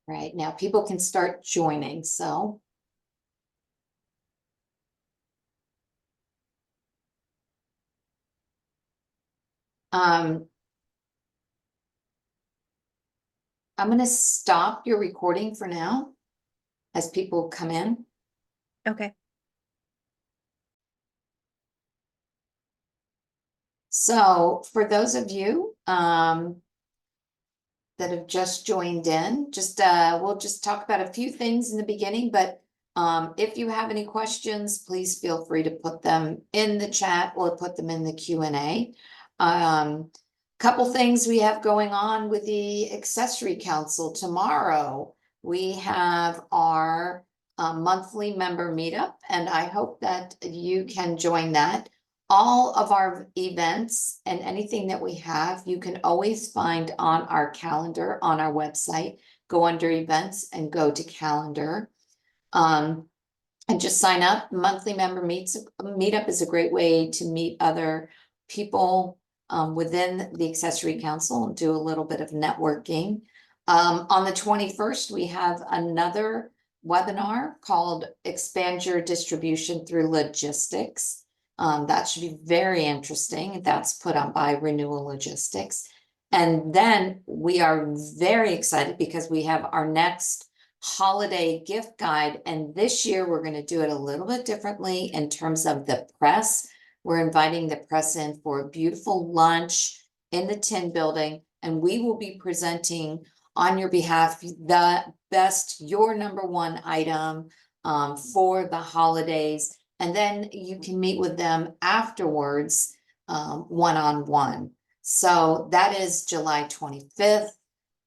Right now, people can start joining, so. I'm going to stop your recording for now as people come in. Okay. So for those of you that have just joined in, we'll just talk about a few things in the beginning, but if you have any questions, please feel free to put them in the chat or put them in the Q&A. Couple things we have going on with the Accessory Council. Tomorrow, we have our monthly member meetup, and I hope that you can join that. All of our events and anything that we have, you can always find on our calendar on our website. Go under events and go to calendar. And just sign up. Monthly member meetup is a great way to meet other people within the Accessory Council and do a little bit of networking. On the 21st, we have another webinar called Expand Your Distribution Through Logistics. That should be very interesting. That's put on by Renewal Logistics. And then we are very excited because we have our next holiday gift guide. And this year we're going to do it a little bit differently in terms of the press. We're inviting the press in for a beautiful lunch in the Tin Building, and we will be presenting on your behalf the best, your number one item for the holidays. And then you can meet with them afterwards, one-on-one. So that is July 25th.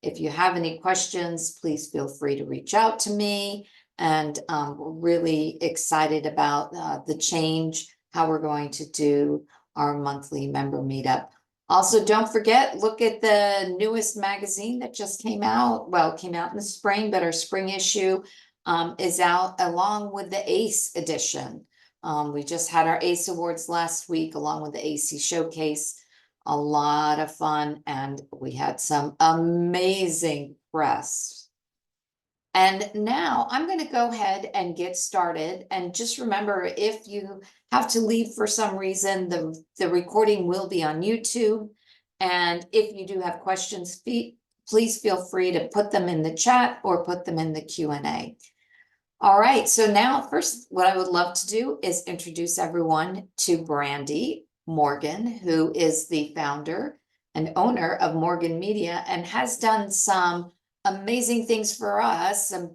If you have any questions, please feel free to reach out to me. And we're really excited about the change, how we're going to do our monthly member meetup. Also, don't forget, look at the newest magazine that just came out. Well, it came out in the spring, but our spring issue is out along with the ACE edition. We just had our ACE Awards last week along with the AC Showcase. A lot of fun, and we had some amazing press. And now I'm going to go ahead and get started. And just remember, if you have to leave for some reason, the recording will be on YouTube. And if you do have questions, please feel free to put them in the chat or put them in the Q&A. All right, so now first, what I would love to do is introduce everyone to Brandy Morgan, who is the founder and owner of Morgan Media and has done some amazing things for us. And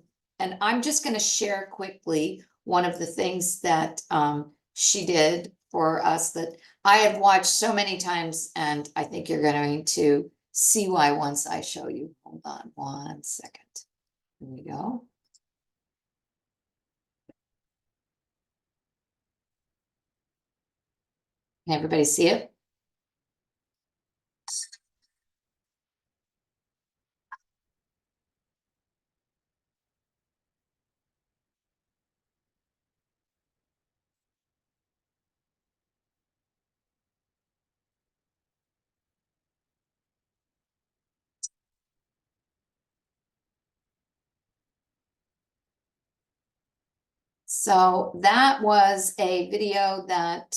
I'm just going to share quickly one of the things that she did for us that I have watched so many times, and I think you're going to see why once I show you. Hold on one second. Here we go. Can everybody see it? So that was a video that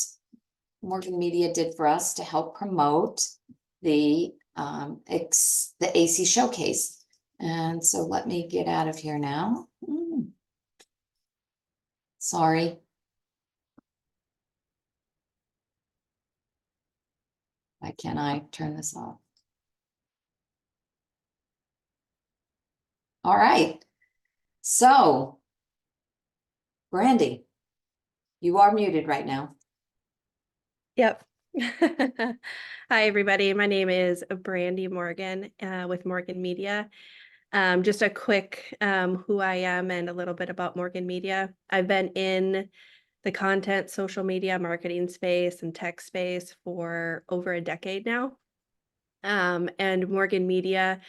Morgan Media did for us to help promote the AC Showcase. And so let me get out of here now. Sorry. Why can't I turn this off? All right. So, Brandy, you are muted right now. Yep. Hi, everybody. My name is Brandy Morgan with Morgan Media. Just a quick who I am and a little bit about Morgan Media. I've been in the content, social media, marketing space and tech space for over a decade now. And Morgan Media,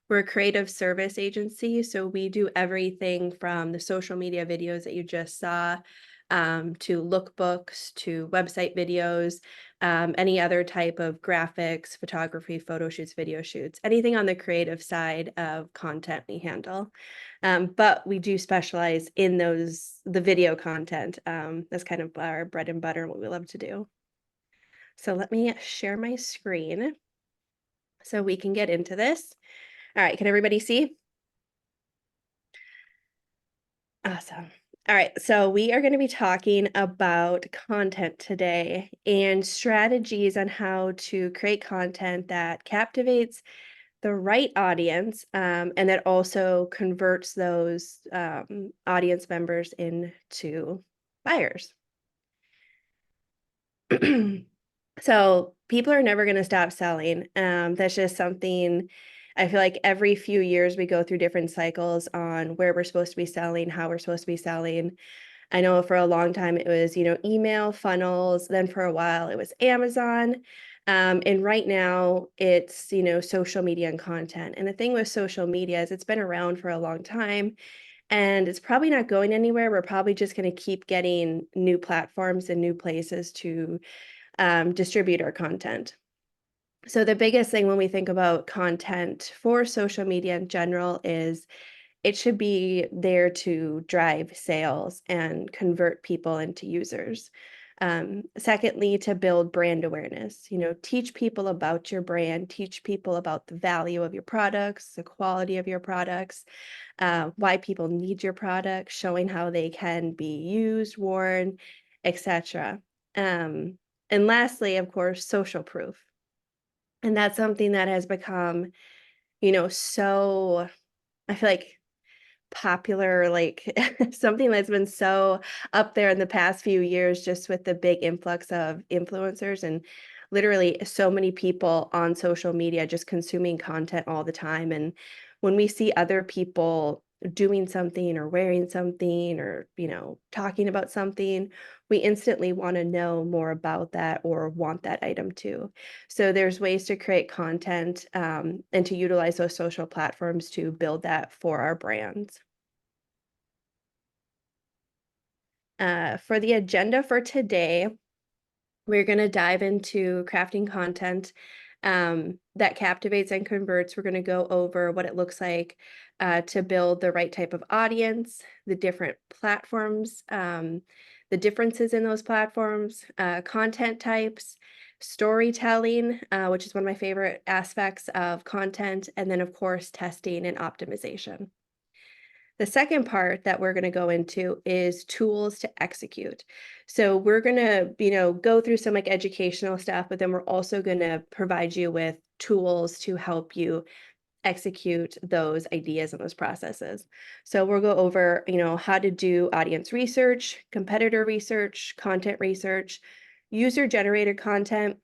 we're a creative service agency. So we do everything from the social media videos that you just saw, to lookbooks, to website videos, any other type of graphics, photography, photo shoots, video shoots, anything on the creative side of content we handle. But we do specialize in the video content. That's kind of our bread and butter, what we love to do. So let me share my screen so we can get into this. All right, can everybody see? Awesome. All right, so we are going to be talking about content today and strategies on how to create content that captivates the right audience, and that also converts those audience members into buyers. So people are never going to stop selling. That's just something I feel like every few years we go through different cycles on where we're supposed to be selling, how we're supposed to be selling. I know for a long time it was, email funnels. Then for a while it was Amazon. And right now it's, social media and content. And the thing with social media is it's been around for a long time and it's probably not going anywhere. We're probably just going to keep getting new platforms and new places to distribute our content. So the biggest thing when we think about content for social media in general is it should be there to drive sales and convert people into users. Secondly, to build brand awareness, teach people about your brand, teach people about the value of your products, the quality of your products, why people need your products, showing how they can be used, worn, etc. And lastly, of course, social proof. And that's something that has become, so I feel like popular, like something that's been so up there in the past few years, just with the big influx of influencers and literally so many people on social media just consuming content all the time. And when we see other people doing something or wearing something or, talking about something, we instantly want to know more about that or want that item too. So there's ways to create content and to utilize those social platforms to build that for our brands. For the agenda for today, we're going to dive into crafting content that captivates and converts. We're going to go over what it looks like to build the right type of audience, the different platforms, the differences in those platforms, content types, storytelling, which is one of my favorite aspects of content, and then, of course, testing and optimization. The second part that we're going to go into is tools to execute. So we're going to, go through some like educational stuff, but then we're also going to provide you with tools to help you execute those ideas and those processes. So we'll go over, how to do audience research, competitor research, content research, user generated content,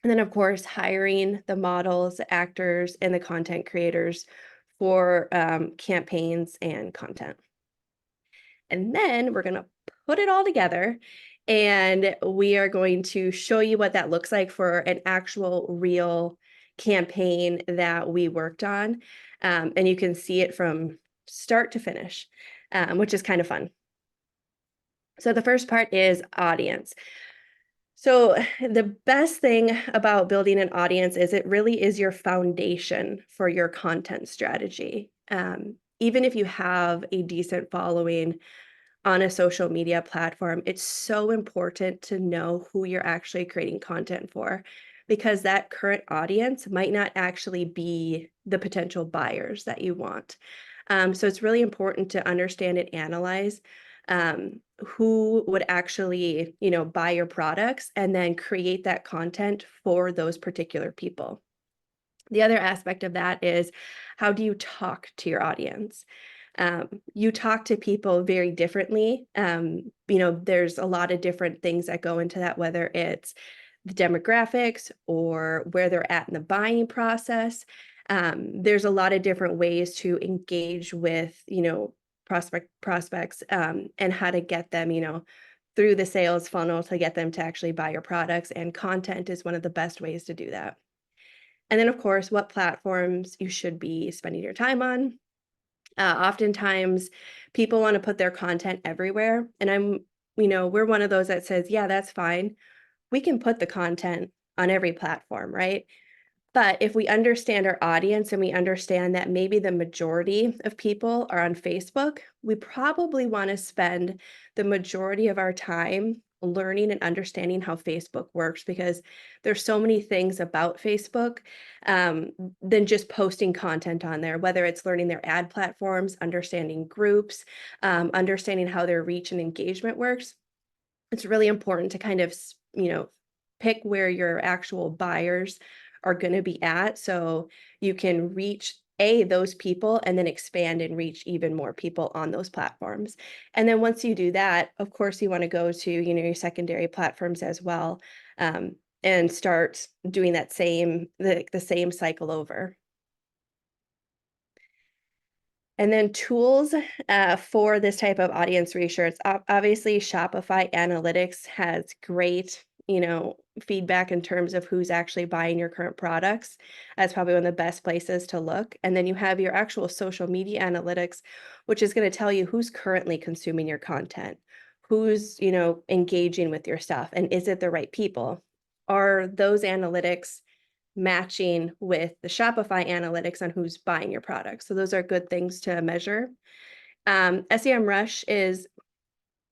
and then of course, hiring the models, the actors, and the content creators for campaigns and content. And then we're going to put it all together and we are going to show you what that looks like for an actual real campaign that we worked on. And you can see it from start to finish, which is kind of fun. So the first part is audience. So the best thing about building an audience is it really is your foundation for your content strategy. Even if you have a decent following on a social media platform, it's so important to know who you're actually creating content for, because that current audience might not actually be the potential buyers that you want. So it's really important to understand and analyze who would actually, buy your products and then create that content for those particular people. The other aspect of that is how do you talk to your audience? You talk to people very differently. There's a lot of different things that go into that, whether it's the demographics or where they're at in the buying process. There's a lot of different ways to engage with, prospects and how to get them, through the sales funnel to get them to actually buy your products. And content is one of the best ways to do that. And then, of course, what platforms you should be spending your time on. Oftentimes, people want to put their content everywhere, and I'm, we're one of those that says, yeah, that's fine. We can put the content on every platform, right? But if we understand our audience and we understand that maybe the majority of people are on Facebook, we probably want to spend the majority of our time learning and understanding how Facebook works, because there's so many things about Facebook than just posting content on there, whether it's learning their ad platforms, understanding groups, understanding how their reach and engagement works. It's really important to kind of, pick where your actual buyers are going to be at, so you can reach those people and then expand and reach even more people on those platforms. And then once you do that, of course, you want to go to, your secondary platforms as well, and start doing the same cycle over. And then tools for this type of audience research. Obviously, Shopify Analytics has great, feedback in terms of who's actually buying your current products. That's probably one of the best places to look. And then you have your actual social media analytics, which is going to tell you who's currently consuming your content, who's, engaging with your stuff, and is it the right people? Are those analytics matching with the Shopify analytics on who's buying your products? So those are good things to measure. SEMrush is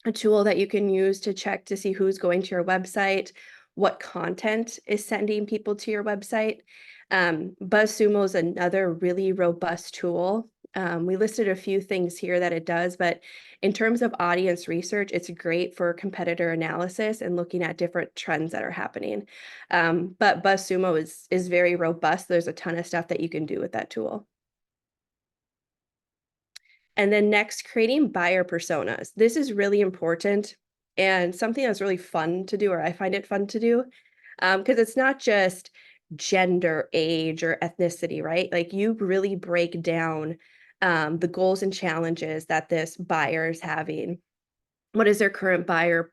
a tool that you can use to check to see who's going to your website, what content is sending people to your website. BuzzSumo is another really robust tool. We listed a few things here that it does, but in terms of audience research, it's great for competitor analysis and looking at different trends that are happening. But BuzzSumo is very robust. There's a ton of stuff that you can do with that tool. And then next, creating buyer personas. This is really important and something that's really fun to do, or I find it fun to do, because it's not just gender, age, or ethnicity, right? Like, you really break down the goals and challenges that this buyer is having. What is their current buyer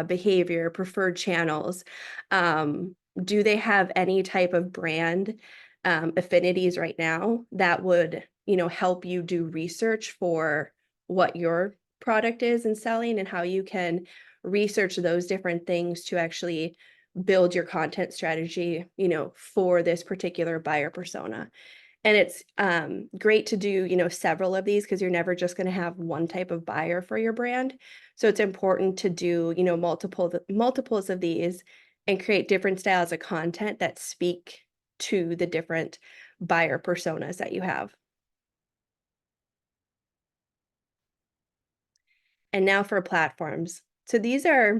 behavior, preferred channels? Do they have any type of brand affinities right now that would, help you do research for what your product is and selling, and how you can research those different things to actually build your content strategy, for this particular buyer persona. And it's great to do, several of these, because you're never just going to have one type of buyer for your brand. So it's important to do, multiples of these and create different styles of content that speak to the different buyer personas that you have. And now for platforms. So these are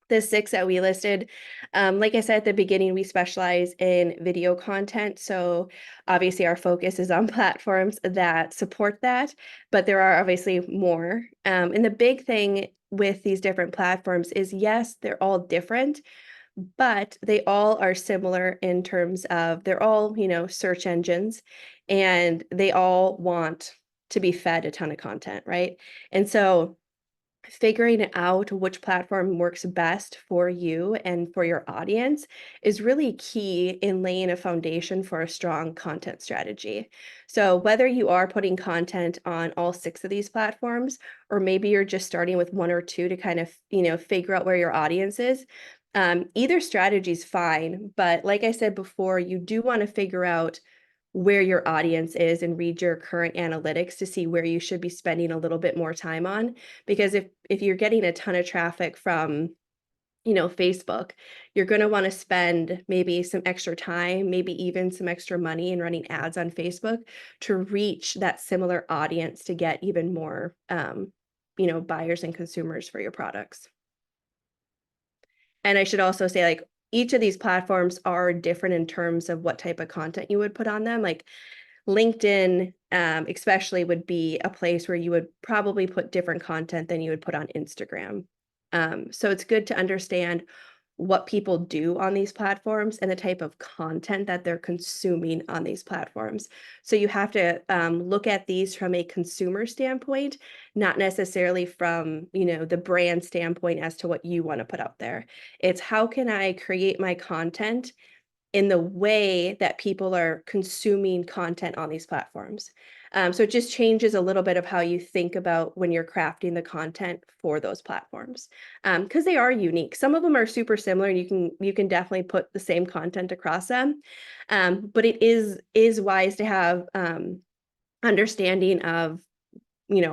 the 6 that we listed. Like I said at the beginning, we specialize in video content. So obviously our focus is on platforms that support that, but there are obviously more. And the big thing with these different platforms is, yes, they're all different, but they all are similar in terms of they're all, search engines, and they all want to be fed a ton of content, right? And so figuring out which platform works best for you and for your audience is really key in laying a foundation for a strong content strategy. So whether you are putting content on all 6 of these platforms, or maybe you're just starting with 1 or 2 to kind of, figure out where your audience is, either strategy is fine. But like I said before, you do want to figure out where your audience is and read your current analytics to see where you should be spending a little bit more time on. Because if you're getting a ton of traffic from, Facebook, you're going to want to spend maybe some extra time, maybe even some extra money in running ads on Facebook to reach that similar audience to get even more, buyers and consumers for your products. And I should also say, like, each of these platforms are different in terms of what type of content you would put on them. Like, LinkedIn, especially, would be a place where you would probably put different content than you would put on Instagram. So it's good to understand what people do on these platforms and the type of content that they're consuming on these platforms. So you have to look at these from a consumer standpoint, not necessarily from, the brand standpoint as to what you want to put out there. It's, how can I create my content in the way that people are consuming content on these platforms. So it just changes a little bit of how you think about when you're crafting the content for those platforms, because they are unique. Some of them are super similar, and you can definitely put the same content across them, but it is wise to have understanding of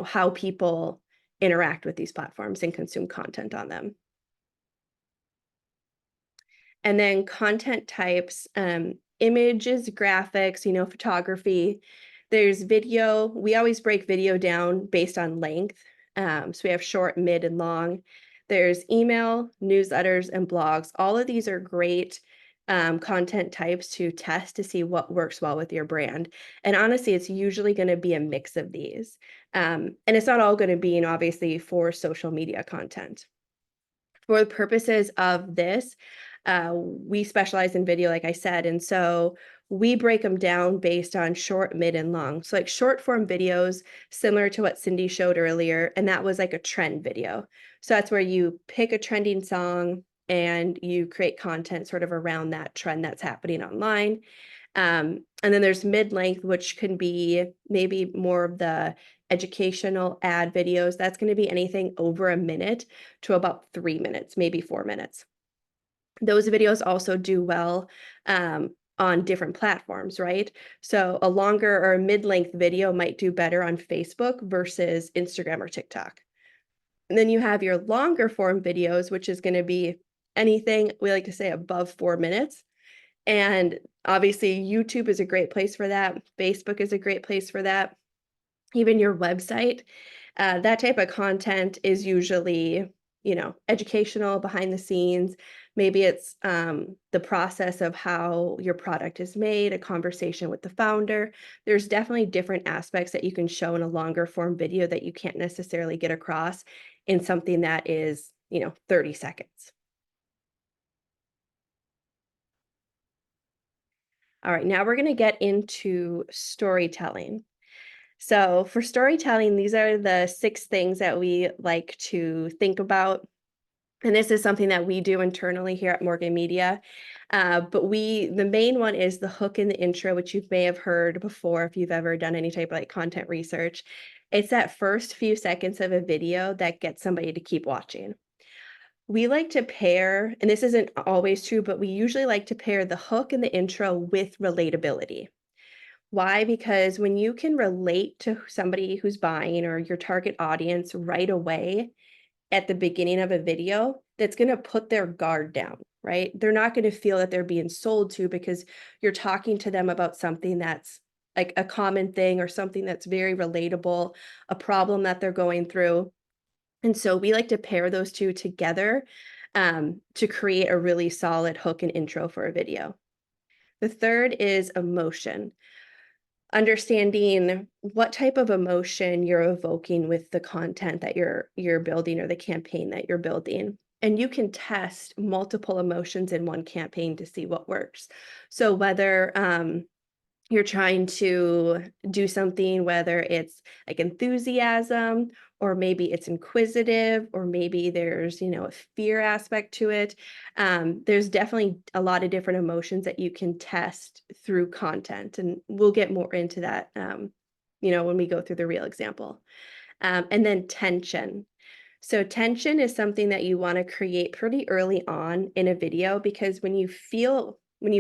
how people interact with these platforms and consume content on them. And then content types, images, graphics, photography. There's video. We always break video down based on length. So we have short, mid, and long. There's email, newsletters, and blogs. All of these are great content types to test to see what works well with your brand. And honestly, it's usually going to be a mix of these. And it's not all going to be, obviously, for social media content. For the purposes of this, we specialize in video, like I said, and so we break them down based on short, mid, and long. So like short form videos, similar to what Cindy showed earlier, and that was like a trend video. So that's where you pick a trending song and you create content sort of around that trend that's happening online. And then there's mid-length, which can be maybe more of the educational ad videos. That's going to be anything over a minute to about 3 minutes, maybe 4 minutes. Those videos also do well on different platforms, right? So a longer or a mid-length video might do better on Facebook versus Instagram or TikTok. And then you have your longer form videos, which is going to be anything, we like to say, above 4 minutes. And obviously, YouTube is a great place for that. Facebook is a great place for that. Even your website, that type of content is usually, educational, behind the scenes. Maybe it's the process of how your product is made, a conversation with the founder. There's definitely different aspects that you can show in a longer form video that you can't necessarily get across in something that is, 30 seconds. All right, now we're going to get into storytelling. So, for storytelling, these are the 6 things that we like to think about. And this is something that we do internally here at Morgan Media. But the main one is the hook in the intro, which you may have heard before if you've ever done any type of like content research. It's that first few seconds of a video that gets somebody to keep watching. We like to pair, and this isn't always true, but we usually like to pair the hook and the intro with relatability. Why? Because when you can relate to somebody who's buying or your target audience right away at the beginning of a video, that's going to put their guard down, right? They're not going to feel that they're being sold to because you're talking to them about something that's like a common thing or something that's very relatable, a problem that they're going through. And so we like to pair those two together to create a really solid hook and intro for a video. The third is emotion. Understanding what type of emotion you're evoking with the content that you're building or the campaign that you're building. And you can test multiple emotions in one campaign to see what works. So whether you're trying to do something, whether it's like enthusiasm, or maybe it's inquisitive, or maybe there's, a fear aspect to it. There's definitely a lot of different emotions that you can test through content. And we'll get more into that, when we go through the real example. And then tension. So tension is something that you want to create pretty early on in a video, because when you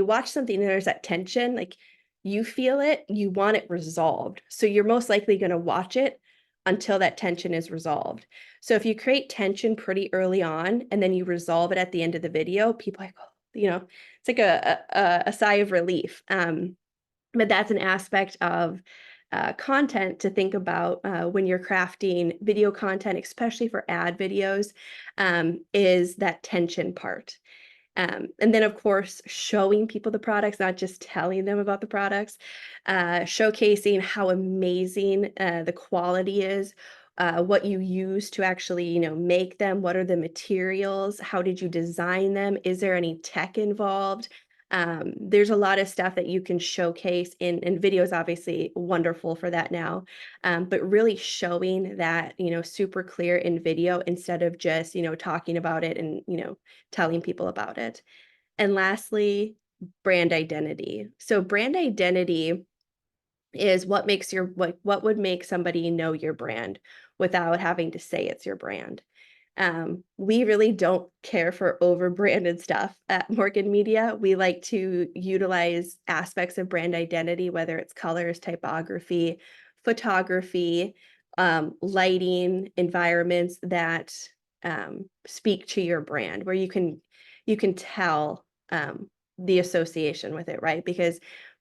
watch something and there's that tension, like you feel it, you want it resolved. So you're most likely going to watch it until that tension is resolved. So if you create tension pretty early on and then you resolve it at the end of the video, people are like, it's like a sigh of relief. But that's an aspect of content to think about when you're crafting video content, especially for ad videos, is that tension part. And then, of course, showing people the products, not just telling them about the products, showcasing how amazing the quality is, what you use to actually, make them, what are the materials, how did you design them, is there any tech involved? There's a lot of stuff that you can showcase and video is obviously wonderful for that now. But really showing that, super clear in video instead of just, talking about it and, telling people about it. And lastly, brand identity. So brand identity is what makes what would make somebody know your brand without having to say it's your brand. We really don't care for over branded stuff at Morgan Media. We like to utilize aspects of brand identity, whether it's colors, typography, photography, lighting, environments that speak to your brand, where you can tell the association with it, right? Because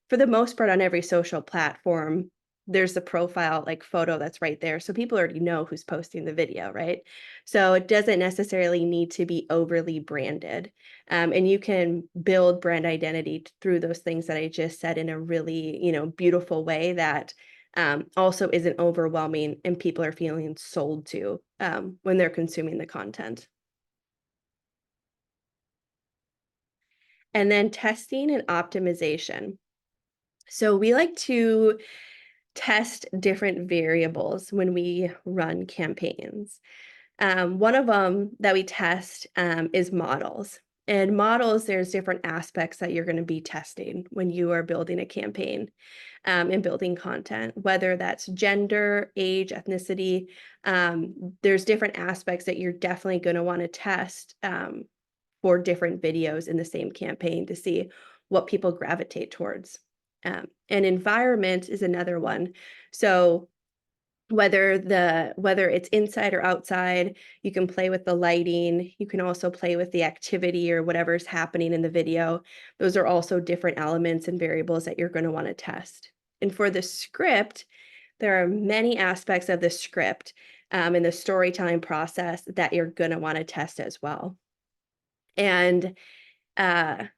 for the most part, on every social platform, there's the profile like photo that's right there. So people already know who's posting the video, right? So it doesn't necessarily need to be overly branded. And you can build brand identity through those things that I just said in a really, beautiful way that also isn't overwhelming and people are feeling sold to when they're consuming the content. And then testing and optimization. So we like to test different variables when we run campaigns. One of them that we test is models. And models, there's different aspects that you're going to be testing when you are building a campaign and building content, whether that's gender, age, ethnicity. There's different aspects that you're definitely going to want to test for different videos in the same campaign to see what people gravitate towards. And environment is another one. So whether it's inside or outside, you can play with the lighting. You can also play with the activity or whatever's happening in the video. Those are also different elements and variables that you're going to want to test. And for the script, there are many aspects of the script and the storytelling process that you're going to want to test as well. And I'll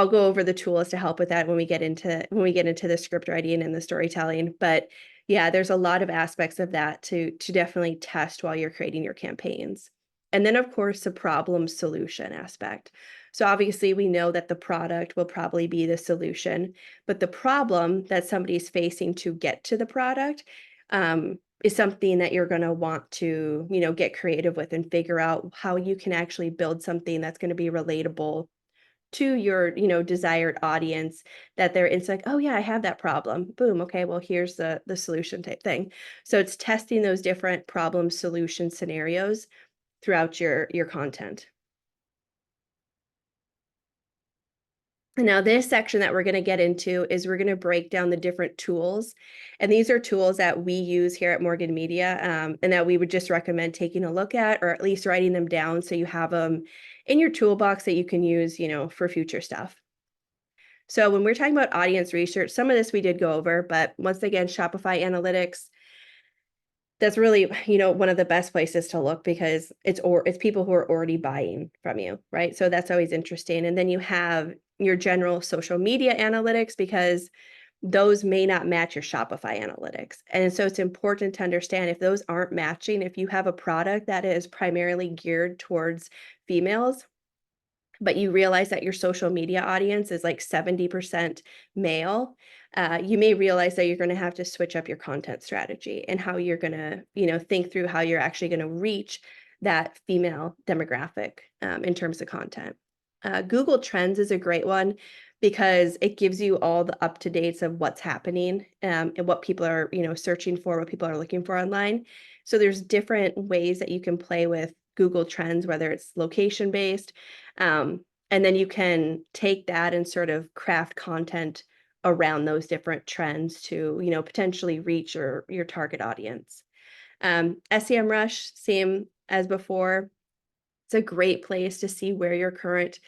go over the tools to help with that when we get into the script writing and the storytelling. But yeah, there's a lot of aspects of that to definitely test while you're creating your campaigns. And then of course the problem solution aspect. So obviously we know that the product will probably be the solution, but the problem that somebody's facing to get to the product is something that you're going to want to, get creative with and figure out how you can actually build something that's going to be relatable to your, desired audience, that it's like, oh yeah, I have that problem. Boom. Okay. Well, here's the solution type thing. So it's testing those different problem solution scenarios throughout your content. Now, this section that we're going to get into is we're going to break down the different tools. And these are tools that we use here at Morgan Media and that we would just recommend taking a look at, or at least writing them down so you have them in your toolbox that you can use, for future stuff. So when we're talking about audience research, some of this we did go over, but once again, Shopify Analytics, that's really, one of the best places to look because it's people who are already buying from you, right? So that's always interesting. And then you have your general social media analytics because those may not match your Shopify analytics. And so it's important to understand if those aren't matching, if you have a product that is primarily geared towards females, but you realize that your social media audience is like 70% male, you may realize that you're going to have to switch up your content strategy and how you're going to, think through how you're actually going to reach that female demographic in terms of content. Google Trends is a great one because it gives you all the up-to-dates of what's happening and what people are, searching for, what people are looking for online. So there's different ways that you can play with Google Trends, whether it's location-based, and then you can take that and sort of craft content around those different trends to, potentially reach your target audience. SEMrush, same as before. It's a great place to see where your current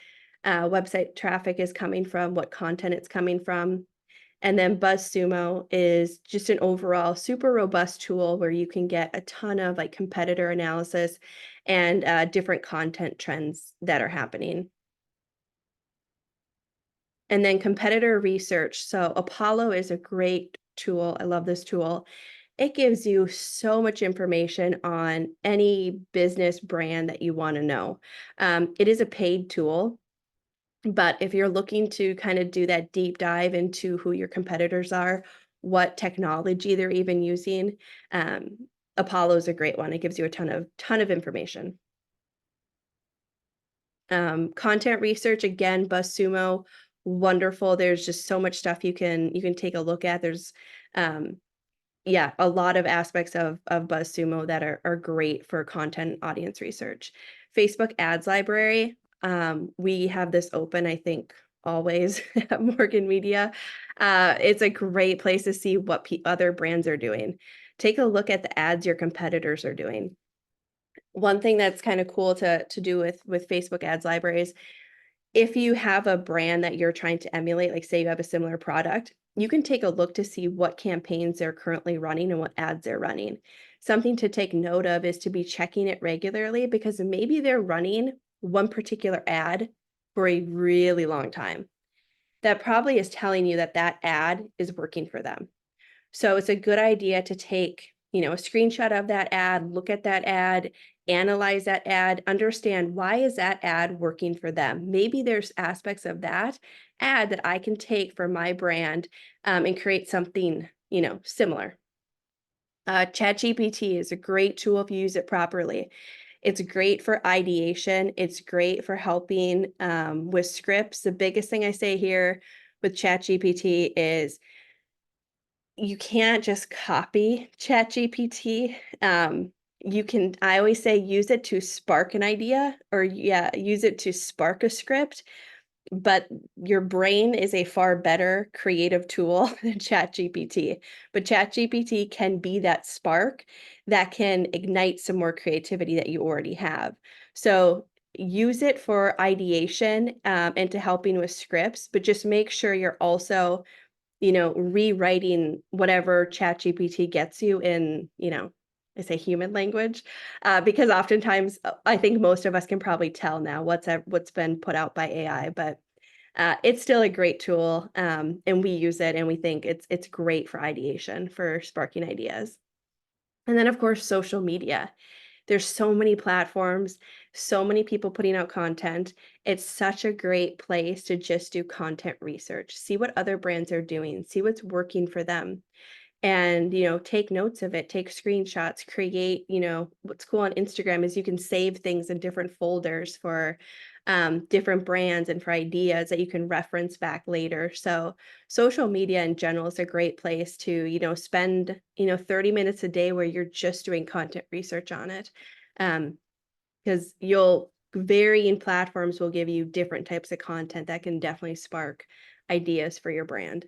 website traffic is coming from, what content it's coming from. And then BuzzSumo is just an overall super robust tool where you can get a ton of like competitor analysis and different content trends that are happening. And then competitor research. So Apollo is a great tool. I love this tool. It gives you so much information on any business brand that you want to know. It is a paid tool, but if you're looking to kind of do that deep dive into who your competitors are, what technology they're even using, Apollo is a great one. It gives you a ton of information. Content research, again, BuzzSumo, wonderful. There's just so much stuff you can take a look at. There's yeah, a lot of aspects of BuzzSumo that are great for content audience research. Facebook Ads Library, we have this open, I think, always at Morgan Media. It's a great place to see what other brands are doing. Take a look at the ads your competitors are doing. One thing that's kind of cool to do with Facebook Ads Libraries, if you have a brand that you're trying to emulate, like say you have a similar product, you can take a look to see what campaigns they're currently running and what ads they're running. Something to take note of is to be checking it regularly, because maybe they're running one particular ad for a really long time. That probably is telling you that that ad is working for them. So it's a good idea to take, a screenshot of that ad, look at that ad, analyze that ad, understand why is that ad working for them. Maybe there's aspects of that ad that I can take for my brand and create something, similar. ChatGPT is a great tool if you use it properly. It's great for ideation. It's great for helping with scripts. The biggest thing I say here with ChatGPT is you can't just copy ChatGPT. I always say use it to spark an idea, or use it to spark a script, but your brain is a far better creative tool than ChatGPT. But ChatGPT can be that spark that can ignite some more creativity that you already have. So use it for ideation and to helping with scripts, but just make sure you're also rewriting whatever ChatGPT gets you in, I say human language, because oftentimes I think most of us can probably tell now what's been put out by AI, but it's still a great tool, and we use it and we think it's great for ideation, for sparking ideas. And then of course, social media. There's so many platforms, so many people putting out content. It's such a great place to just do content research, see what other brands are doing, see what's working for them. And, take notes of it, take screenshots, create, what's cool on Instagram is you can save things in different folders for different brands and for ideas that you can reference back later. So social media in general is a great place to, spend, 30 minutes a day where you're just doing content research on it. Because varying platforms will give you different types of content that can definitely spark ideas for your brand.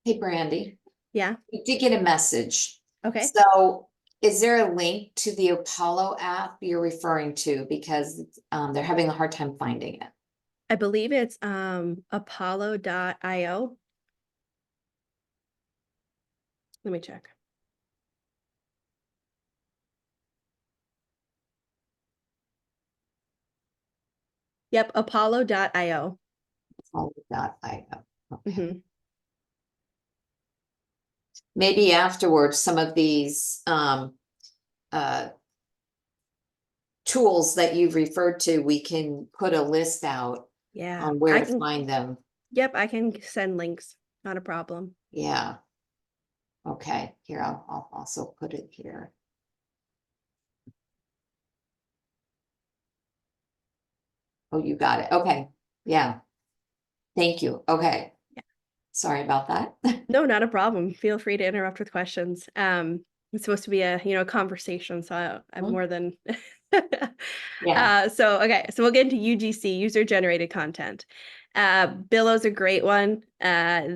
Hey, Brandy, Yeah. we did get a message. Okay. So is there a link to the Apollo app you're referring to? Because they're having a hard time finding it. I believe it's apollo.io. Let me check. Yep, apollo.io. Apollo.io. Okay. Mhm. Maybe afterwards, some of these tools that you've referred to, we can put a list out Yeah, on where I to can find them. Yep, I can send links. Not a problem. Yeah. Okay, here, I'll also put it here. Oh, you got it. Okay, yeah. Thank you. Okay. Yeah. Sorry about that. No, not a problem. Feel free to interrupt with questions. It's supposed to be a conversation, so I'm Mhm. more than Yeah. okay, so we'll get into UGC, user generated content. Billow's a great one.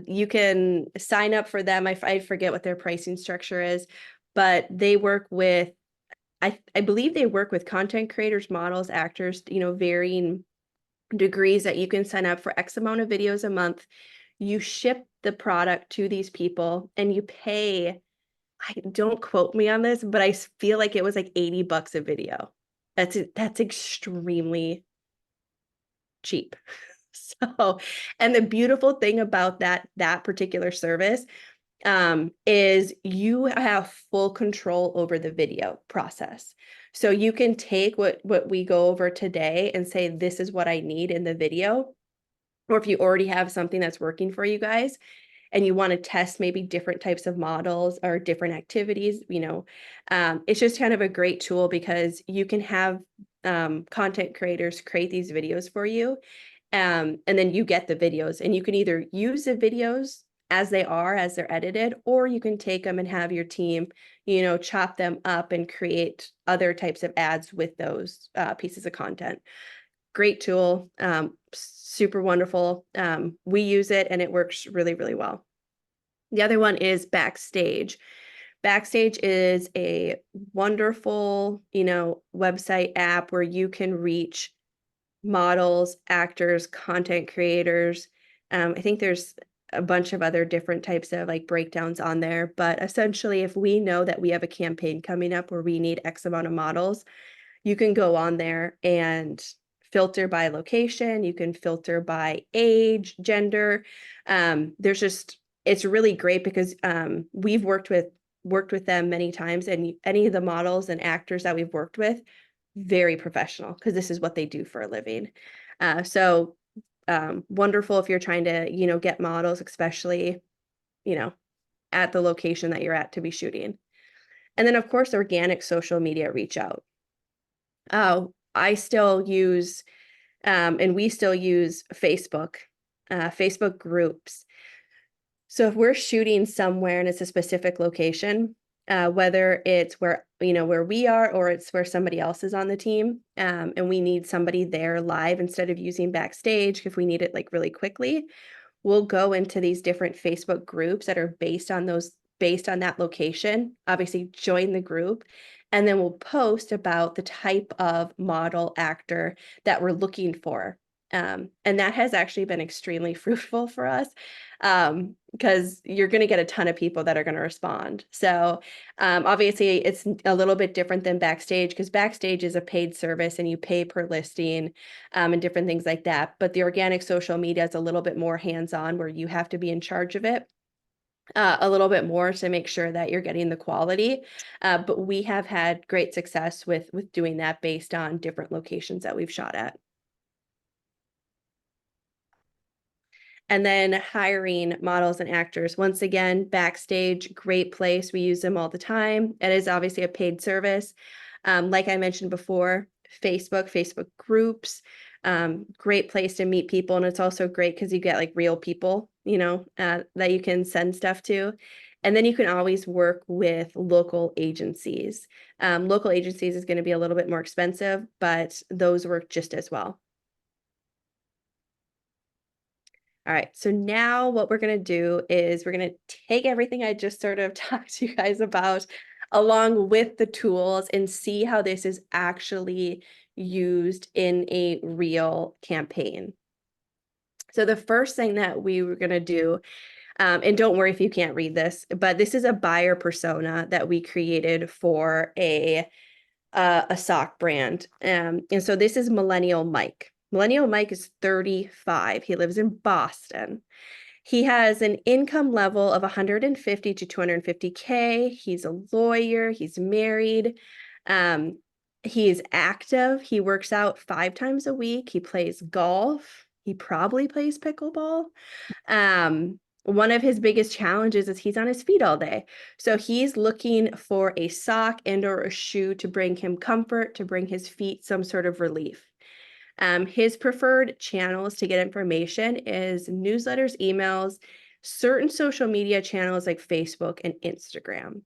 You can sign up for them. I forget what their pricing structure is, but they work with, I believe they work with content creators, models, actors, varying degrees, that you can sign up for X amount of videos a month. You ship the product to these people and you pay, don't quote me on this, but I feel like it was like $80 a video. That's extremely cheap. So, and the beautiful thing about that particular service is you have full control over the video process. So you can take what we go over today and say, this is what I need in the video. Or if you already have something that's working for you guys and you want to test maybe different types of models or different activities, it's just kind of a great tool because you can have content creators create these videos for you. And then you get the videos, and you can either use the videos as they are, as they're edited, or you can take them and have your team, chop them up and create other types of ads with those pieces of content. Great tool, super wonderful. We use it and it works really, really well. The other one is Backstage. Backstage is a wonderful, website app where you can reach models, actors, content creators. I think there's a bunch of other different types of like breakdowns on there, but essentially if we know that we have a campaign coming up where we need X amount of models, you can go on there and filter by location, you can filter by age, gender. It's really great because we've worked with them many times, and any of the models and actors that we've worked with, very professional, because this is what they do for a living. So wonderful if you're trying to, get models, especially, at the location that you're at to be shooting. And then of course, organic social media reach out. I still use, and we still use Facebook, Facebook groups. So if we're shooting somewhere and it's a specific location, whether it's where we are or it's where somebody else is on the team, and we need somebody there live instead of using Backstage, if we need it like really quickly, we'll go into these different Facebook groups that are based on that location, obviously join the group, and then we'll post about the type of model actor that we're looking for. And that has actually been extremely fruitful for us, because you're going to get a ton of people that are going to respond. So obviously it's a little bit different than Backstage, because Backstage is a paid service and you pay per listing, and different things like that. But the organic social media is a little bit more hands-on, where you have to be in charge of it a little bit more to make sure that you're getting the quality. But we have had great success with doing that based on different locations that we've shot at. And then hiring models and actors. Once again, Backstage, great place. We use them all the time. It is obviously a paid service. Like I mentioned before, Facebook groups, great place to meet people. And it's also great because you get like real people, that you can send stuff to. And then you can always work with local agencies. Local agencies is going to be a little bit more expensive, but those work just as well. All right, so now what we're going to do is we're going to take everything I just sort of talked to you guys about along with the tools and see how this is actually used in a real campaign. So the first thing that we were going to do, and don't worry if you can't read this, but this is a buyer persona that we created for a sock brand. And so this is Millennial Mike. Millennial Mike is 35. He lives in Boston. He has an income level of 150 to 250K. He's a lawyer. He's married. He is active. He works out 5 times a week. He plays golf. He probably plays pickleball. One of his biggest challenges is he's on his feet all day. So he's looking for a sock and or a shoe to bring him comfort, to bring his feet some sort of relief. His preferred channels to get information is newsletters, emails, certain social media channels like Facebook and Instagram.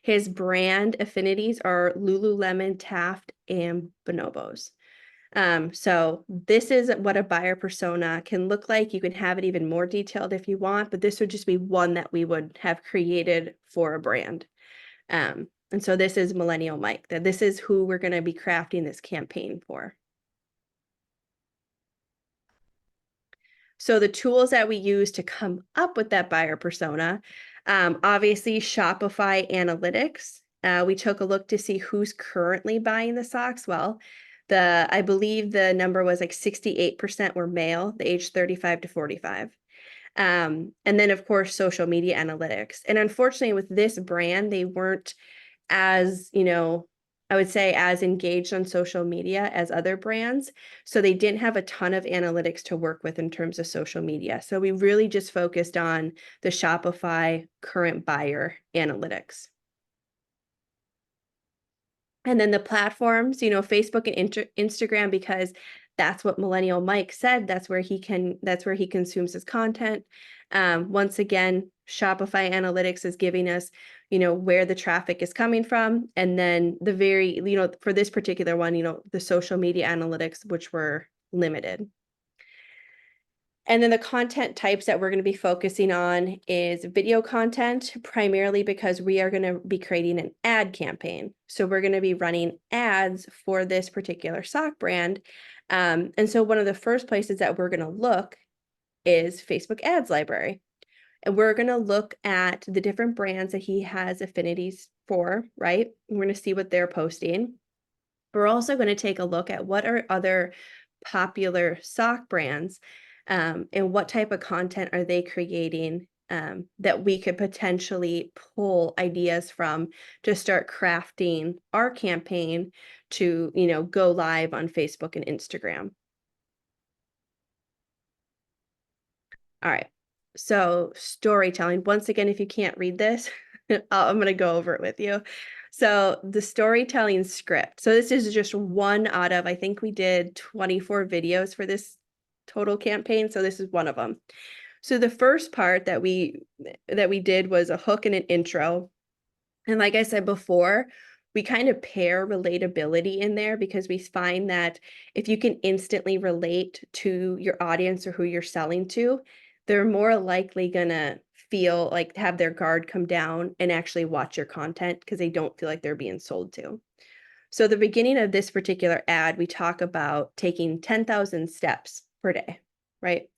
His brand affinities are Lululemon, Taft, and Bonobos. So this is what a buyer persona can look like. You can have it even more detailed if you want, but this would just be one that we would have created for a brand. And so this is Millennial Mike, that this is who we're going to be crafting this campaign for. So the tools that we use to come up with that buyer persona, obviously Shopify Analytics. We took a look to see who's currently buying the socks. Well, I believe the number was like 68% were male, the age 35 to 45. And then of course, social media analytics. And unfortunately with this brand, they weren't as, I would say as engaged on social media as other brands. So they didn't have a ton of analytics to work with in terms of social media. So we really just focused on the Shopify current buyer analytics. And then the platforms, Facebook and Instagram, because that's what Millennial Mike said. That's where he consumes his content. Once again, Shopify Analytics is giving us, where the traffic is coming from. And then for this particular one, the social media analytics, which were limited. And then the content types that we're going to be focusing on is video content, primarily because we are going to be creating an ad campaign. So we're going to be running ads for this particular sock brand. And so one of the first places that we're going to look is Facebook Ads Library. And we're going to look at the different brands that he has affinities for, right? We're going to see what they're posting. We're also going to take a look at what are other popular sock brands, and what type of content are they creating, that we could potentially pull ideas from to start crafting our campaign to, go live on Facebook and Instagram. All right. So storytelling, once again, if you can't read this, I'm going to go over it with you. So the storytelling script. So this is just one out of, I think we did 24 videos for this total campaign. So this is one of them. So the first part that we did was a hook and an intro. And like I said before, we kind of pair relatability in there because we find that if you can instantly relate to your audience or who you're selling to, they're more likely gonna feel like have their guard come down and actually watch your content because they don't feel like they're being sold to. So the beginning of this particular ad, we talk about taking 10,000 steps per day, right?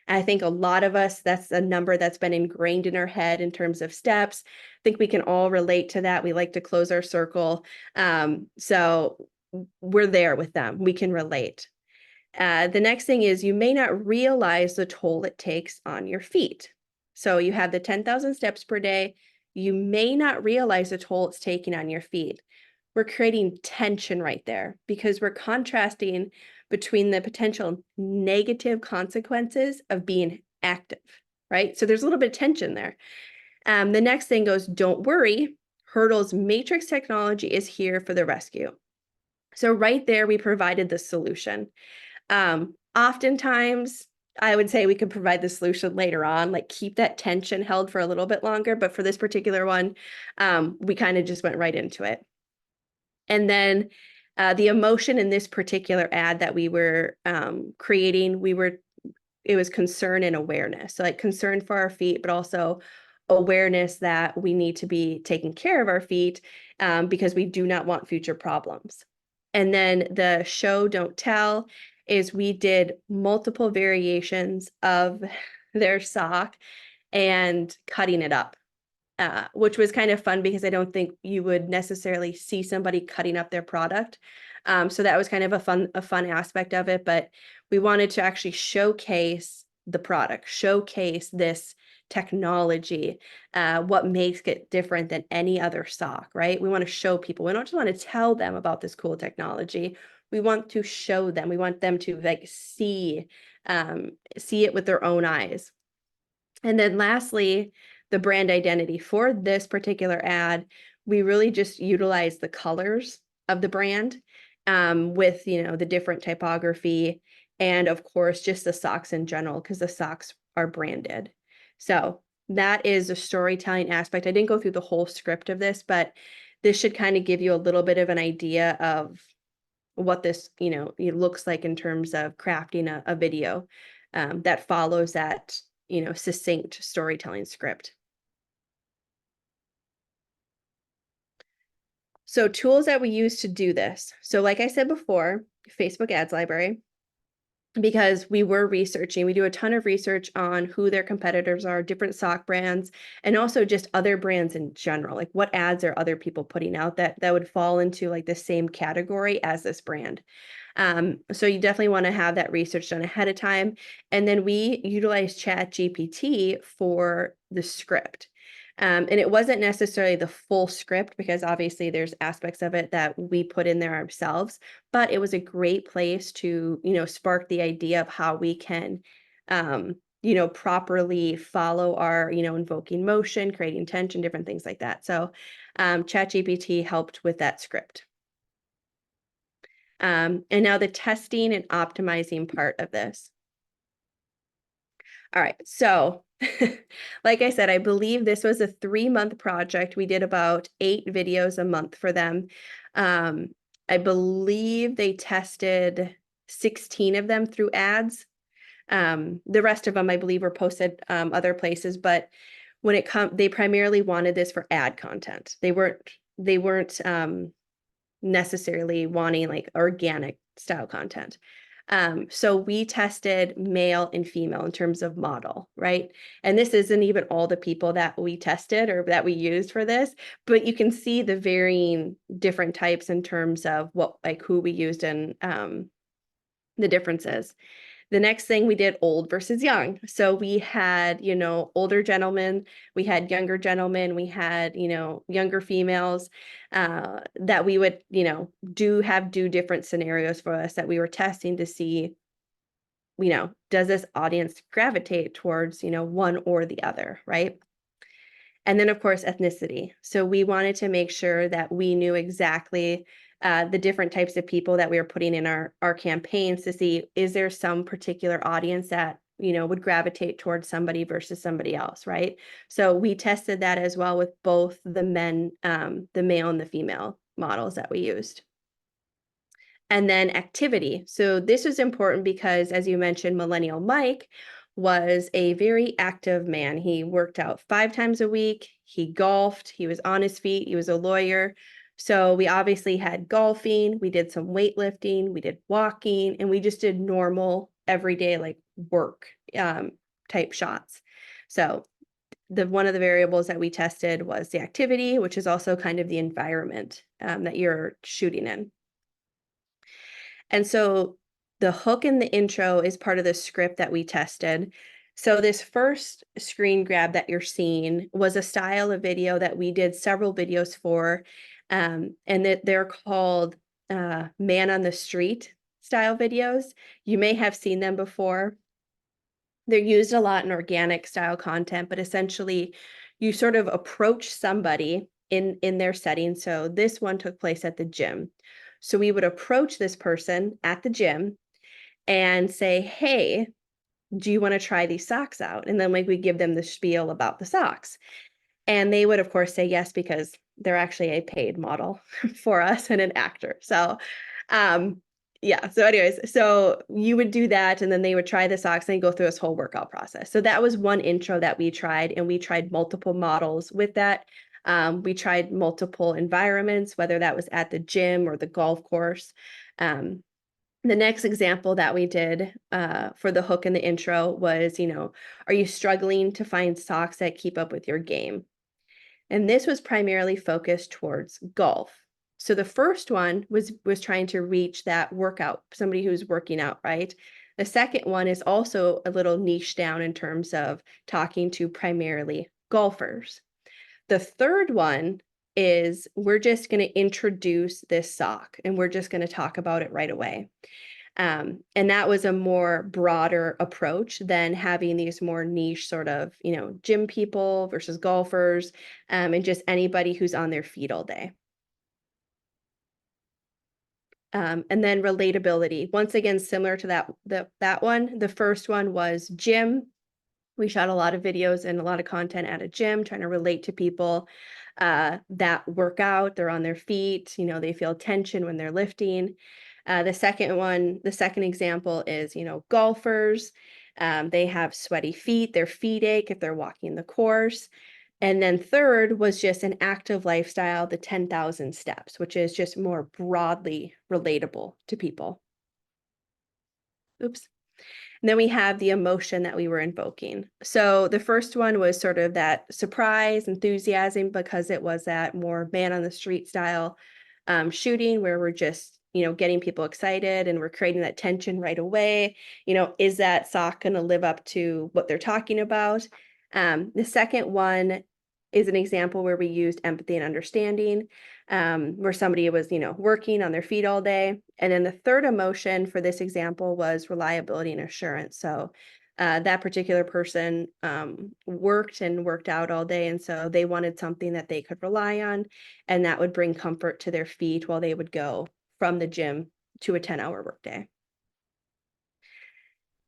And I think a lot of us, that's a number that's been ingrained in our head in terms of steps. I think we can all relate to that. We like to close our circle. So we're there with them. We can relate. The next thing is you may not realize the toll it takes on your feet. So you have the 10,000 steps per day. You may not realize the toll it's taking on your feet. We're creating tension right there because we're contrasting between the potential negative consequences of being active, right? So there's a little bit of tension there. The next thing goes, don't worry, Hurdle's Matrix technology is here for the rescue. So right there, we provided the solution. Oftentimes, I would say we could provide the solution later on, like keep that tension held for a little bit longer. But for this particular one, we kind of just went right into it. And then the emotion in this particular ad that we were creating, it was concern and awareness. So like concern for our feet, but also awareness that we need to be taking care of our feet because we do not want future problems. And then the show, don't tell, is we did multiple variations of their sock and cutting it up. Which was kind of fun because I don't think you would necessarily see somebody cutting up their product. So that was kind of a fun aspect of it, but we wanted to actually showcase the product, showcase this technology, what makes it different than any other sock, right? We want to show people. We don't just want to tell them about this cool technology. We want to show them. We want them to like see it with their own eyes. And then lastly, the brand identity. For this particular ad, we really just utilize the colors of the brand with, the different typography and of course, just the socks in general, because the socks are branded. So that is a storytelling aspect. I didn't go through the whole script of this, but this should kind of give you a little bit of an idea of what this, it looks like in terms of crafting a video that follows that, succinct storytelling script. So tools that we use to do this. So like I said before, Facebook Ads Library, because we were researching, we do a ton of research on who their competitors are, different sock brands, and also just other brands in general. Like what ads are other people putting out that would fall into like the same category as this brand. So you definitely want to have that research done ahead of time. And then we utilize ChatGPT for the script. And it wasn't necessarily the full script because obviously there's aspects of it that we put in there ourselves, but it was a great place to, spark the idea of how we can, properly follow our, invoking motion, creating tension, different things like that. So ChatGPT helped with that script. And now the testing and optimizing part of this. All right, so like I said, I believe this was a 3-month project. We did about 8 videos a month for them. I believe they tested 16 of them through ads. The rest of them, I believe, were posted other places, but when it comes, they primarily wanted this for ad content. They weren't necessarily wanting like organic style content. So we tested male and female in terms of model, right? And this isn't even all the people that we tested or that we used for this, but you can see the varying different types in terms of what, like who we used and the differences. The next thing we did old versus young. So we had, older gentlemen, we had younger gentlemen, we had, younger females that we would, do different scenarios for us that we were testing to see, does this audience gravitate towards, one or the other, right? And then of course, ethnicity. So we wanted to make sure that we knew exactly the different types of people that we were putting in our campaigns to see, is there some particular audience that, would gravitate towards somebody versus somebody else, right? So we tested that as well with both the men, the male and the female models that we used. And then activity. So this was important because, as you mentioned, Millennial Mike was a very active man. He worked out 5 times a week. He golfed. He was on his feet. He was a lawyer. So we obviously had golfing. We did some weightlifting. We did walking, and we just did normal, everyday, like work type shots. So one of the variables that we tested was the activity, which is also kind of the environment that you're shooting in. And so the hook in the intro is part of the script that we tested. So this first screen grab that you're seeing was a style of video that we did several videos for, and that they're called man on the street style videos. You may have seen them before. They're used a lot in organic style content, but essentially you sort of approach somebody in their setting. So this one took place at the gym. So we would approach this person at the gym and say, hey, do you want to try these socks out? And then we give them the spiel about the socks. And they would, of course, say yes, because they're actually a paid model for us and an actor. So, yeah. So anyways, so you would do that and then they would try the socks and go through this whole workout process. So that was one intro that we tried, and we tried multiple models with that. We tried multiple environments, whether that was at the gym or the golf course. The next example that we did for the hook in the intro was, are you struggling to find socks that keep up with your game? And this was primarily focused towards golf. So the first one was trying to reach that workout, somebody who's working out, right? The second one is also a little niche down in terms of talking to primarily golfers. The third one is we're just going to introduce this sock and we're just going to talk about it right away. And that was a more broader approach than having these more niche sort of, gym people versus golfers, and just anybody who's on their feet all day. And then relatability, once again, similar to that one. The first one was gym. We shot a lot of videos and a lot of content at a gym, trying to relate to people that work out. They're on their feet, they feel tension when they're lifting. The second example is, golfers. They have sweaty feet, their feet ache if they're walking the course. And then third was just an active lifestyle, the 10,000 steps, which is just more broadly relatable to people. Oops. And then we have the emotion that we were invoking. So the first one was sort of that surprise, enthusiasm, because it was that more man on the street style shooting where we're just, getting people excited and we're creating that tension right away. Is that sock going to live up to what they're talking about? The second one is an example where we used empathy and understanding, where somebody was, working on their feet all day. And then the third emotion for this example was reliability and assurance. So that particular person worked out all day. And so they wanted something that they could rely on, and that would bring comfort to their feet while they would go from the gym to a 10-hour workday.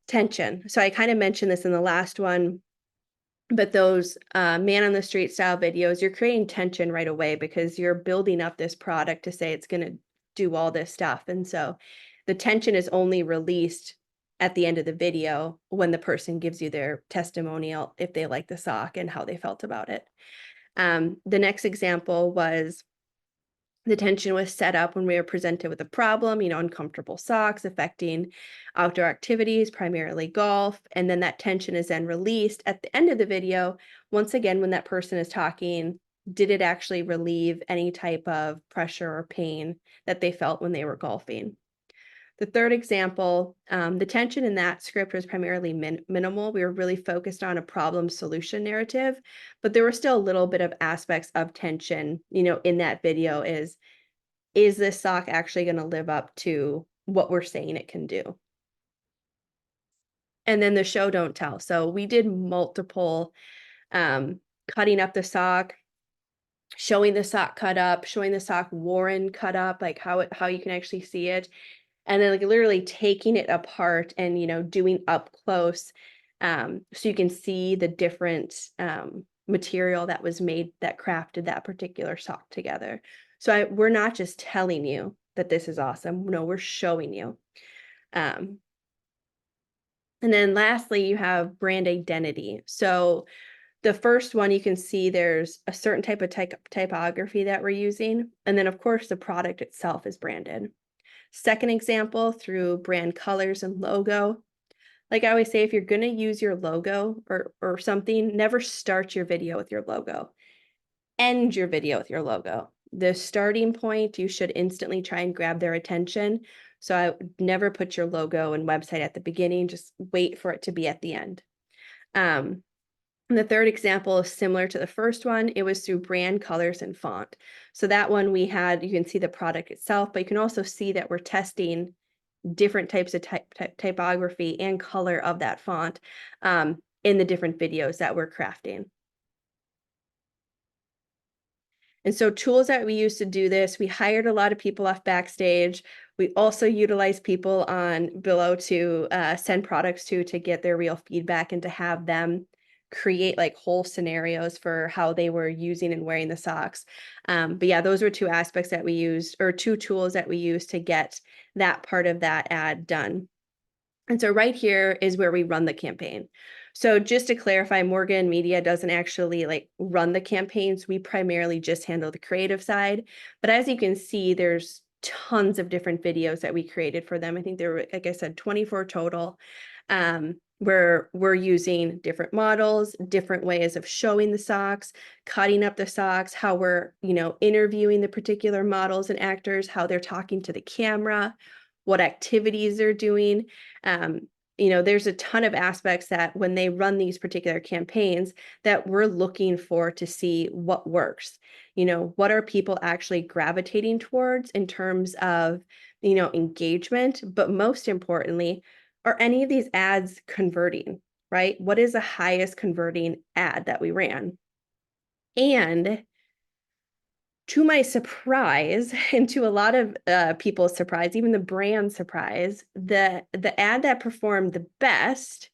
Tension. So I kind of mentioned this in the last one, but those man on the street style videos, you're creating tension right away because you're building up this product to say it's going to do all this stuff. And so the tension is only released at the end of the video when the person gives you their testimonial, if they like the sock and how they felt about it. The next example was the tension was set up when we were presented with a problem, uncomfortable socks affecting outdoor activities, primarily golf. And then that tension is then released at the end of the video. Once again, when that person is talking, did it actually relieve any type of pressure or pain that they felt when they were golfing? The third example, the tension in that script was primarily minimal. We were really focused on a problem solution narrative, but there were still a little bit of aspects of tension, in that video is this sock actually going to live up to what we're saying it can do? And then the show don't tell. So we did multiple cutting up the sock, showing the sock cut up, showing the sock worn cut up, like how you can actually see it. And then like literally taking it apart and, doing up close so you can see the different material that was made that crafted that particular sock together. So we're not just telling you that this is awesome. No, we're showing you. And then lastly, you have brand identity. So the first one, you can see there's a certain type of typography that we're using. And then of course the product itself is branded. Second example, through brand colors and logo. Like I always say, if you're going to use your logo or something, never start your video with your logo. End your video with your logo. The starting point, you should instantly try and grab their attention. So I would never put your logo and website at the beginning, just wait for it to be at the end. And the third example is similar to the first one. It was through brand colors and font. So that one you can see the product itself, but you can also see that we're testing different types of typography and color of that font in the different videos that we're crafting. And so tools that we use to do this, we hired a lot of people off Backstage. We also utilized people on Billo to send products to get their real feedback and to have them create like whole scenarios for how they were using and wearing the socks. But yeah, those were two aspects that we used, or two tools that we used to get that part of that ad done. And so right here is where we run the campaign. So just to clarify, Morgan Media doesn't actually like run the campaigns. We primarily just handle the creative side. But as you can see, there's tons of different videos that we created for them. I think there were, like I said, 24 total. Where we're using different models, different ways of showing the socks, cutting up the socks, how we're, interviewing the particular models and actors, how they're talking to the camera, what activities they're doing. There's a ton of aspects that when they run these particular campaigns that we're looking for to see what works. What are people actually gravitating towards in terms of, engagement, but most importantly, are any of these ads converting, right? What is the highest converting ad that we ran? And to my surprise, and to a lot of people's surprise, even the brand surprise, the ad that performed the best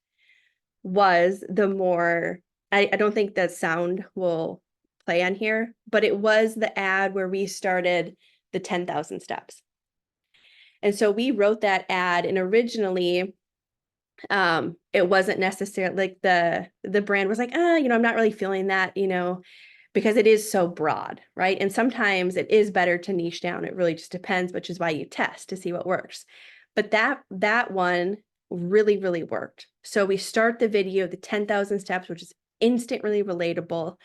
was the more, I don't think that sound will play on here, but it was the ad where we started the 10,000 steps. And so we wrote that ad, and originally it wasn't necessarily like the brand was like, I'm not really feeling that, because it is so broad, right? And sometimes it is better to niche down. It really just depends, which is why you test to see what works. But that one really, really worked. So we start the video, the 10,000 steps, which is instantly relatable.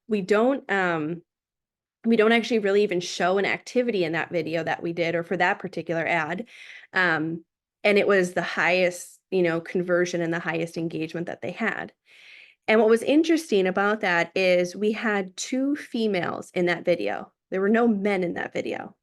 We don't actually really even show an activity in that video that we did or for that particular ad. And it was the highest, conversion and the highest engagement that they had. And what was interesting about that is we had 2 females in that video. There were no men in that video.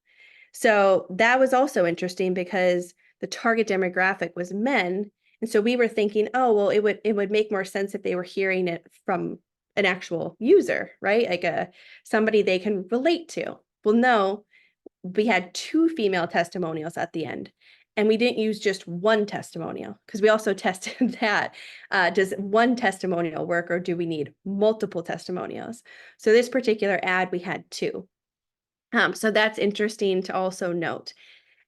So that was also interesting because the target demographic was men. And so we were thinking, oh, well, it would make more sense if they were hearing it from an actual user, right? Like somebody they can relate to. Well, no, we had 2 female testimonials at the end. And we didn't use just one testimonial because we also tested that. Does one testimonial work, or do we need multiple testimonials? So this particular ad, we had 2. So that's interesting to also note.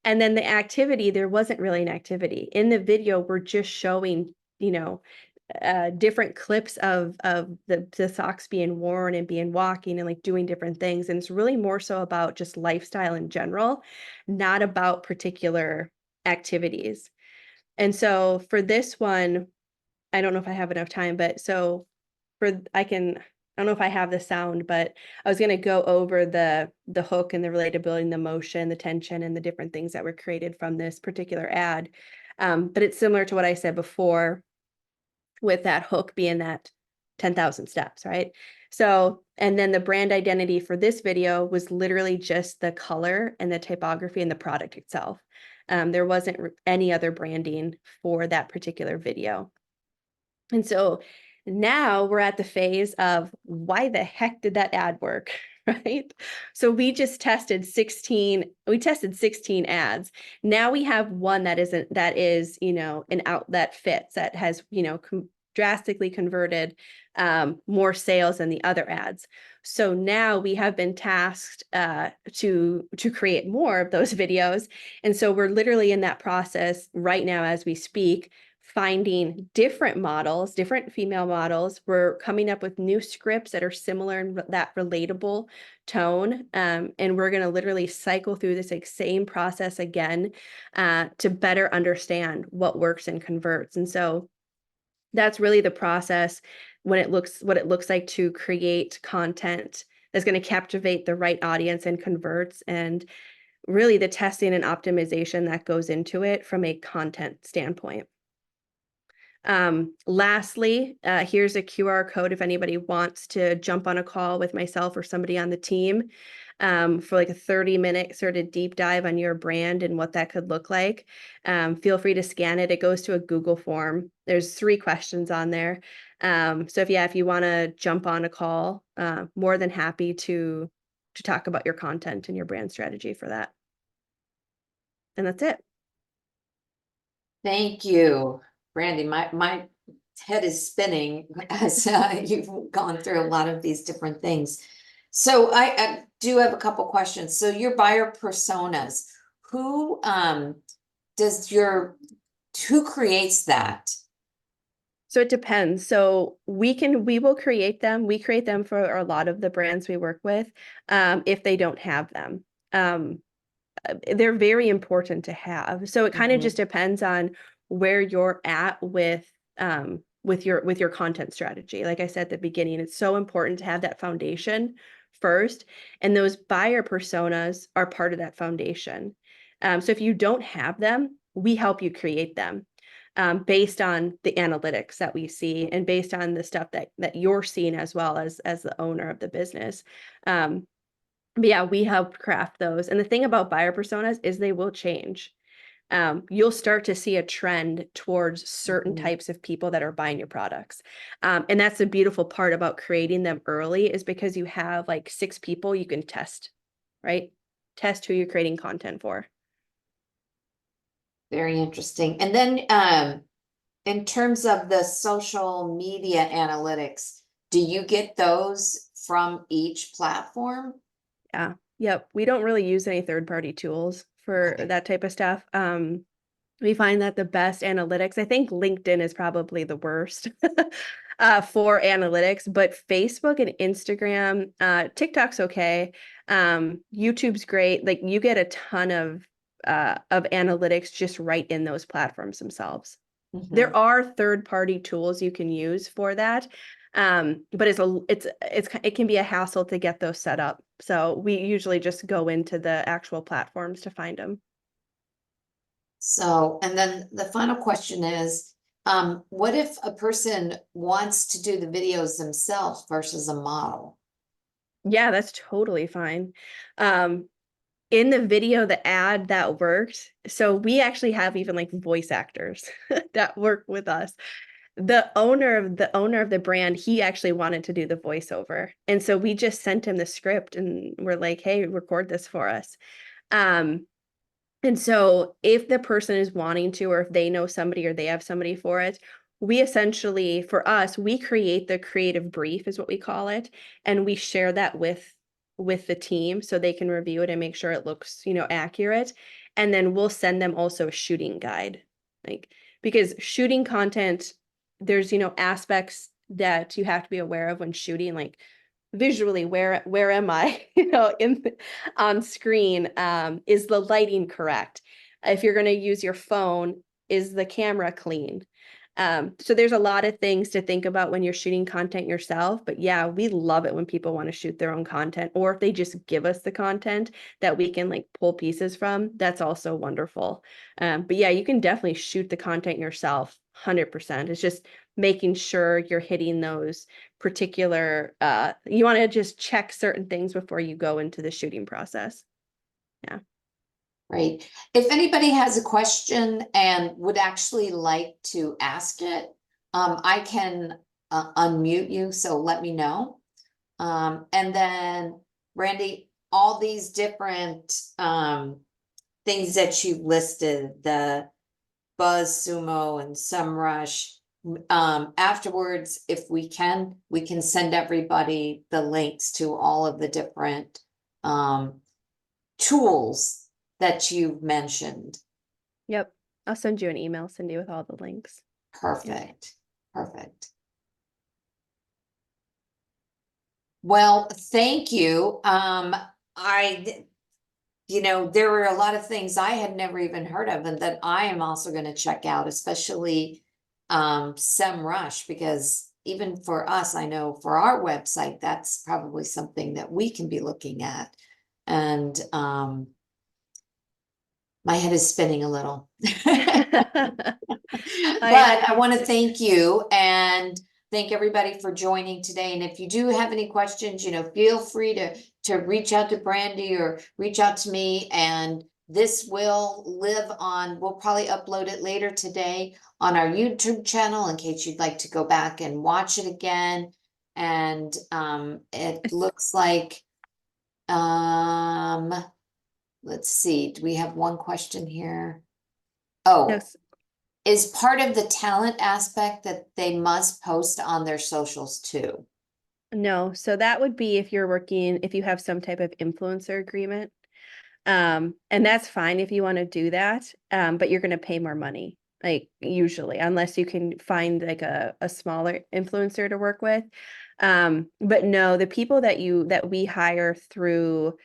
And then the activity, there wasn't really an activity. In the video, we're just showing, different clips of the socks being worn and being walking and like doing different things. And it's really more so about just lifestyle in general, not about particular activities. And so for this one, I don't know if I have enough time, but so I don't know if I have the sound, but I was gonna go over the hook and the relatability and the motion, the tension, and the different things that were created from this particular ad. But it's similar to what I said before with that hook being that 10,000 steps, right? So, and then the brand identity for this video was literally just the color and the typography and the product itself. There wasn't any other branding for that particular video. And so now we're at the phase of why the heck did that ad work, right? So we tested 16 ads. Now we have one that is, an out that fits, that has, drastically converted more sales than the other ads. So now we have been tasked to create more of those videos. And so we're literally in that process right now as we speak, finding different models, different female models. We're coming up with new scripts that are similar in that relatable tone. And we're going to literally cycle through this same process again to better understand what works and converts. And so that's really the process what it looks like to create content that's going to captivate the right audience and converts, and really the testing and optimization that goes into it from a content standpoint. Lastly, here's a QR code if anybody wants to jump on a call with myself or somebody on the team for like a 30-minute sort of deep dive on your brand and what that could look like. Feel free to scan it. It goes to a Google form. There's 3 questions on there. So if you want to jump on a call, more than happy to talk about your content and your brand strategy for that. And that's it. Thank you, Brandy. My head is spinning as you've gone through a lot of these different things. So I do have a couple questions. So your buyer personas, who who creates that? So it depends. So we will create them. We create them for a lot of the brands we work with, if they don't have them. They're very important to have. So it kind of just depends on where you're at with your content strategy. Like I said at the beginning, it's so important to have that foundation first, and those buyer personas are part of that foundation. So if you don't have them, we help you create them. Based on the analytics that we see and based on the stuff that you're seeing as well as the owner of the business. But yeah, we help craft those. And the thing about buyer personas is they will change. You'll start to see a trend towards certain types of people that are buying your products. And that's the beautiful part about creating them early, is because you have like 6 people you can test, right? Test who you're creating content for. Very interesting. And then in terms of the social media analytics, do you get those from each platform? Yeah. Yep. We don't really use any third-party tools for that type of stuff. We find that the best analytics, I think LinkedIn is probably the worst for analytics, but Facebook and Instagram, TikTok's okay. YouTube's great. Like you get a ton of analytics just right in those platforms themselves. There are third-party tools you can use for that. But it can be a hassle to get those set up. So we usually just go into the actual platforms to find them. So, and then the final question is, what if a person wants to do the videos themselves versus a model? Yeah, that's totally fine. In the video, the ad that worked, so we actually have even like voice actors that work with us. The owner of the brand, he actually wanted to do the voiceover. And so we just sent him the script and we're like, hey, record this for us. And so if the person is wanting to, or if they know somebody or they have somebody for it, we essentially, for us, we create the creative brief is what we call it. And we share that with the team so they can review it and make sure it looks, accurate. And then we'll send them also a shooting guide. Like, because shooting content, there's, aspects that you have to be aware of when shooting, like visually, where am I, on screen? Is the lighting correct? If you're going to use your phone, is the camera clean? So there's a lot of things to think about when you're shooting content yourself, but yeah, we love it when people want to shoot their own content, or if they just give us the content that we can like pull pieces from, that's also wonderful. But yeah, you can definitely shoot the content yourself, 100%. It's just making sure you're hitting those particular, you want to just check certain things before you go into the shooting process. Yeah. Right. If anybody has a question and would actually like to ask it, I can unmute you, so let me know. And then Randy, all these different things that you've listed, the BuzzSumo and SEMrush, afterwards, if we can send everybody the links to all of the different tools that you've mentioned. Yep. I'll send you an email, Cindy, with all the links. Perfect. Perfect. Well, thank you. There were a lot of things I had never even heard of and that I am also going to check out, especially SEMrush, because even for us, I know for our website, that's probably something that we can be looking at. And my head is spinning a little. But I want to thank you and thank everybody for joining today. And if you do have any questions, feel free to reach out to Brandy or reach out to me. And this will live on, we'll probably upload it later today on our YouTube channel in case you'd like to go back and watch it again. And it looks like, let's see, do we have one question here? Oh. Yes. Is part of the talent aspect that they must post on their socials too? No, so that would be if you have some type of influencer agreement. And that's fine if you want to do that. But you're going to pay more money, like usually, unless you can find like a smaller influencer to work with. But no, the people that we hire through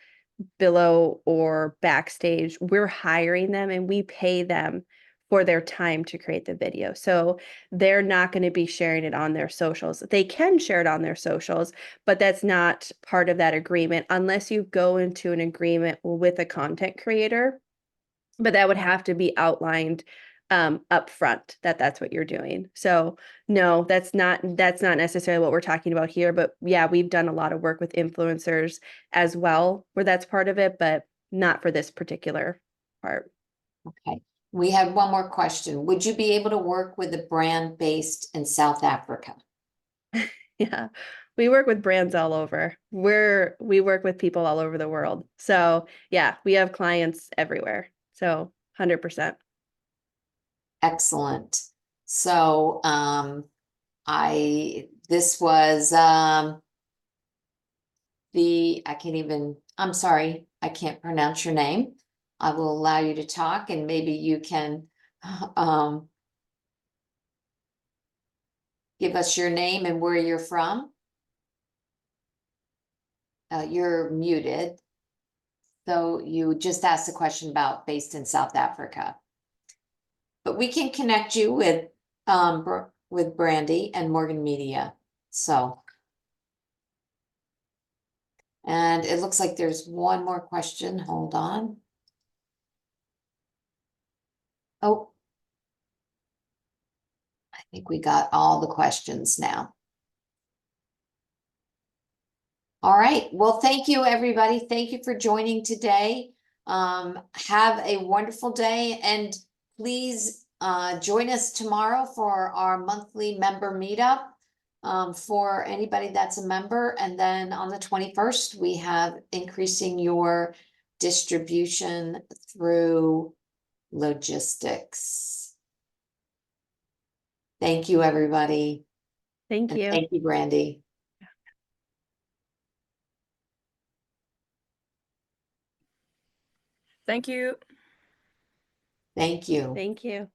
Billo or Backstage, we're hiring them and we pay them for their time to create the video. So they're not going to be sharing it on their socials. They can share it on their socials, but that's not part of that agreement unless you go into an agreement with a content creator. But that would have to be outlined up front that's what you're doing. So no, that's not necessarily what we're talking about here. But yeah, we've done a lot of work with influencers as well, where that's part of it, but not for this particular part. Okay, we have one more question. Would you be able to work with a brand based in South Africa? Yeah, we work with brands all over. We work with people all over the world. So yeah, we have clients everywhere. So 100%. Excellent. So, this was, I'm sorry, I can't pronounce your name. I will allow you to talk and maybe you can, give us your name and where you're from. You're muted. So you just asked a question about based in South Africa. But we can connect you with Brandy and Morgan Media. So. And it looks like there's one more question. Hold on. Oh. I think we got all the questions now. All right. Well, thank you, everybody. Thank you for joining today. Have a wonderful day and please join us tomorrow for our monthly member meetup for anybody that's a member. And then on the 21st, we have increasing your distribution through logistics. Thank you, everybody. Thank And you. thank you, Brandy. Thank you. Thank you. Thank you.